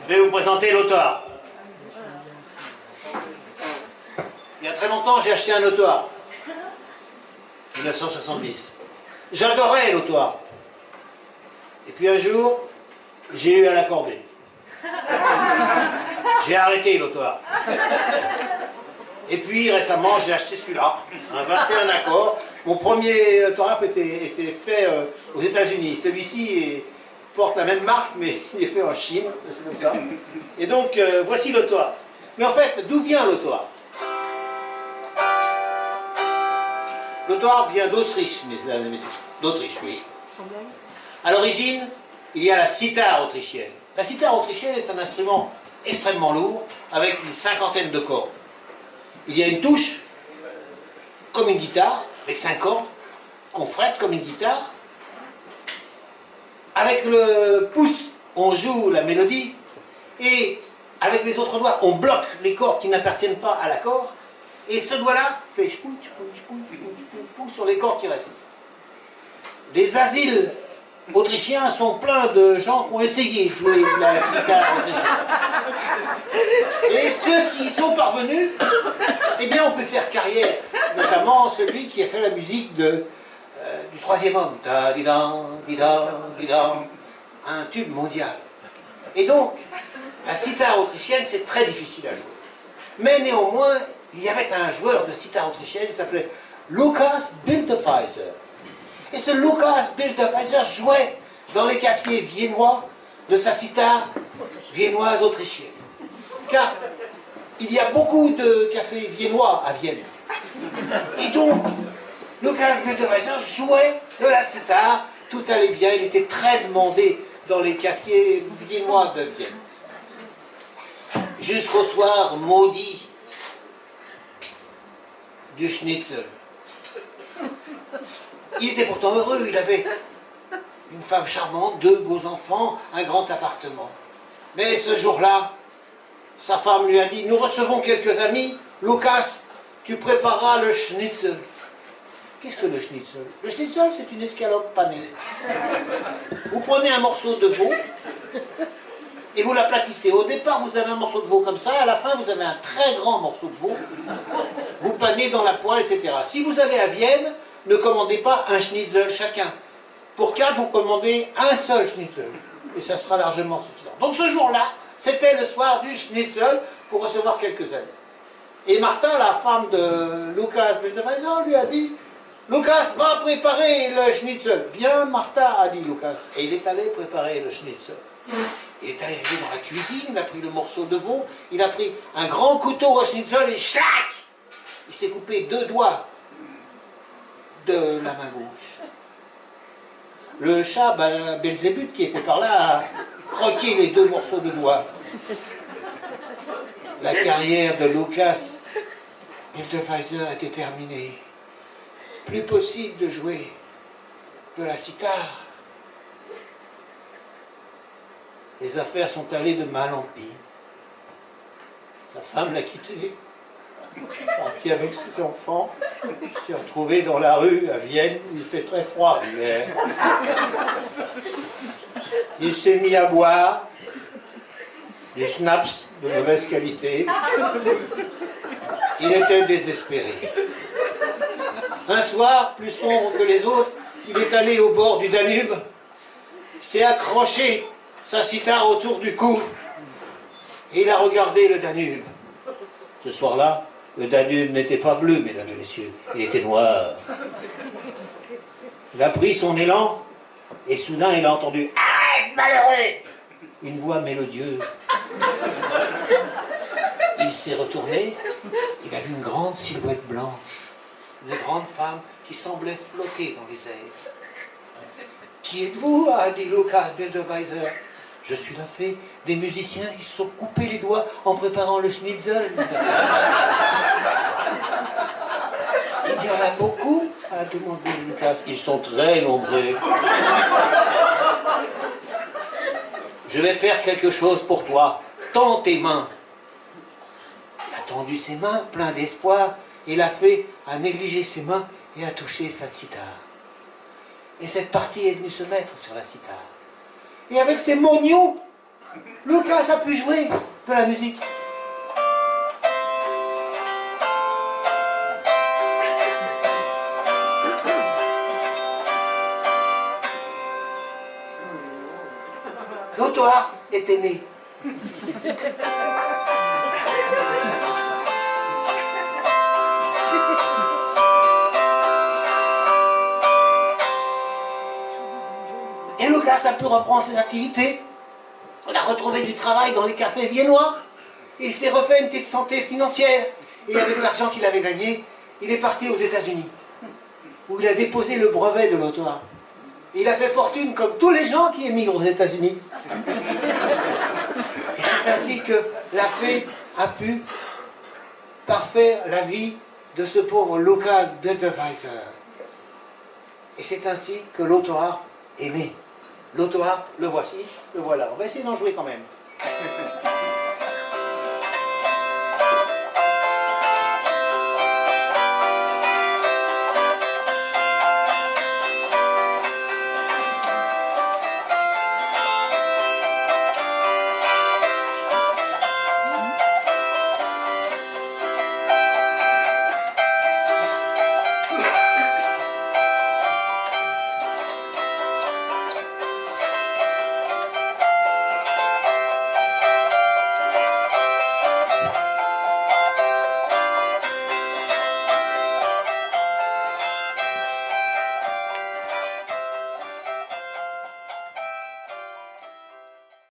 Je vais vous présenter l'autoire. Il y a très longtemps, j'ai acheté un autoire. 1970. J'adorais l'autoire. Et puis un jour, j'ai eu à l'accorder. J'ai arrêté l'autoire. Et puis récemment, j'ai acheté celui-là, un 21 accords. Mon premier autoire était fait aux États-Unis. Celui-ci porte la même marque, mais il est fait en Chine, c'est comme ça. Et donc, voici l'autoire. Mais en fait, d'où vient l'autoire? L'autoire vient d'Autriche, mesdames et messieurs. D'Autriche, oui. À l'origine, il y a la cithare autrichienne. La cithare autrichienne est un instrument extrêmement lourd, avec une cinquantaine de cordes. Il y a une touche, comme une guitare, avec 5 cordes, qu'on frette comme une guitare. Avec le pouce, on joue la mélodie, et avec les autres doigts, on bloque les cordes qui n'appartiennent pas à l'accord, et ce doigt-là fait sur les cordes qui restent. Les asiles autrichiens sont pleins de gens qui ont essayé de jouer la cithare autrichienne. Et ceux qui y sont parvenus, eh bien on peut faire carrière, notamment celui qui a fait la musique du Troisième Homme, un tube mondial. Et donc, la cithare autrichienne, c'est très difficile à jouer. Mais néanmoins, il y avait un joueur de cithare autrichienne qui s'appelait Lukas Bildeweiser. Et ce Lukas Bildeweiser jouait dans les cafés viennois de sa cithare viennoise autrichienne. Car il y a beaucoup de cafés viennois à Vienne. Et donc, Lukas Bildeweiser jouait de la cithare, tout allait bien, il était très demandé dans les cafés viennois de Vienne. Jusqu'au soir maudit du schnitzel. Il était pourtant heureux, il avait une femme charmante, 2 beaux enfants, un grand appartement. Mais ce jour-là, sa femme lui a dit, nous recevons quelques amis, Lukas, tu prépareras le schnitzel. Qu'est-ce que le schnitzel? Le schnitzel, c'est une escalope panée. Vous prenez un morceau de veau et vous l'aplatissez. Au départ, vous avez un morceau de veau comme ça, à la fin, vous avez un très grand morceau de veau. Vous panez dans la poêle, etc. Si vous allez à Vienne, ne commandez pas un schnitzel chacun. Pour 4, vous commandez un seul schnitzel. Et ça sera largement suffisant. Donc ce jour-là, c'était le soir du schnitzel pour recevoir quelques amis. Et Martha, la femme de Lukas Bildeweiser, lui a dit, Lukas, va préparer le schnitzel. Bien, Martha, a dit Lukas. Et il est allé préparer le schnitzel. Il est allé dans la cuisine, il a pris le morceau de veau, il a pris un grand couteau à schnitzel et chlac! Il s'est coupé 2 doigts de la main gauche. Le chat Belzébuth, qui était par là, a croqué les 2 morceaux de doigts. La carrière de Lukas Bildeweiser était terminée. Plus possible de jouer de la cithare. Les affaires sont allées de mal en pis. Sa femme l'a quitté, parti avec ses enfants, il s'est retrouvé dans la rue à Vienne, où il fait très froid l'hiver. Il s'est mis à boire des schnapps de mauvaise qualité. Il était désespéré. Un soir, plus sombre que les autres, il est allé au bord du Danube, s'est accroché sa cithare autour du cou, et il a regardé le Danube. Ce soir-là, le Danube n'était pas bleu, mesdames et messieurs, il était noir. Il a pris son élan, et soudain il a entendu « Arrête, malheureux !» une voix mélodieuse. Il s'est retourné, il a vu une grande silhouette blanche, une grande femme qui semblait flotter dans les airs. « Qui êtes-vous » a dit Lukas Bildeweiser. « Je suis la fée des musiciens qui se sont coupés les doigts en préparant le schnitzel. » Il y en a beaucoup, a demandé Lukas. Ils sont très nombreux. Je vais faire quelque chose pour toi. Tends tes mains. Il a tendu ses mains, plein d'espoir, et la fée a négligé ses mains et a touché sa cithare. Et cette partie est venue se mettre sur la cithare. Et avec ses mognons, Lucas a pu jouer de la musique. L'auto-art était né. Et Lucas a pu reprendre ses activités. On a retrouvé du travail dans les cafés viennois. Il s'est refait une petite santé financière. Et avec l'argent qu'il avait gagné, il est parti aux États-Unis, où il a déposé le brevet de l'auto-art. Il a fait fortune comme tous les gens qui émigrent aux États-Unis. Et c'est ainsi que la fée a pu parfaire la vie de ce pauvre Lucas Budweiser. Et c'est ainsi que l'auto-art est né. L'auto-art, le voici, le voilà. On va essayer d'en jouer quand même.